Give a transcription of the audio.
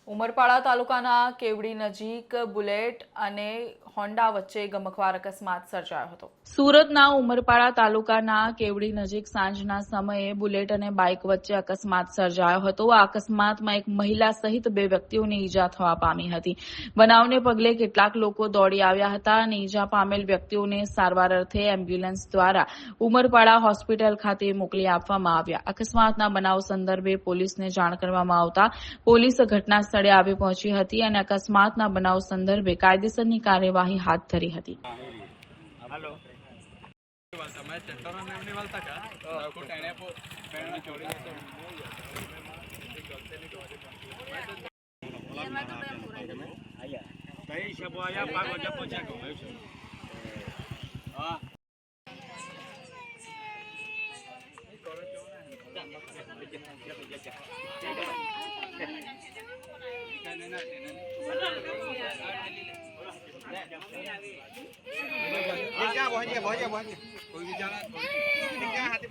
ઉમરપાડા તાલુકાના કેવડી નજીક બુલેટ અને હોન્ડા વચ્ચે ગમખ્વાર અકસ્માત સર્જાયો હતો। સુરતના ઉમરપાડા તાલુકાના કેવડી નજીક સાંજના સમયે બુલેટ અને બાઇક વચ્ચે અકસ્માત સર્જાયો હતો। આ અકસ્માતમાં એક મહિલા સહિત 2 વ્યક્તિઓને ઈજા થવા પામી હતી। બનાવને પગલે કેટલાક લોકો દોડી આવ્યા હતા અને ઈજા પામેલ વ્યક્તિઓને સારવાર અર્થે એમ્બ્યુલન્સ દ્વારા ઉમરપાડા હોસ્પિટલ ખાતે મોકલી આપવામાં આવ્યા। અકસ્માતના બનાવ સંદર્ભે પોલીસને જાણ કરવામાં આવતા પોલીસ ઘટના સ્થળે આવી પહોંચી હતી અને અકસ્માતના બનાવ સંદર્ભે કાયદેસરની કાર્યવાહી હાથ ધરી હતી। क्या कोई भी जाना क्या हाथी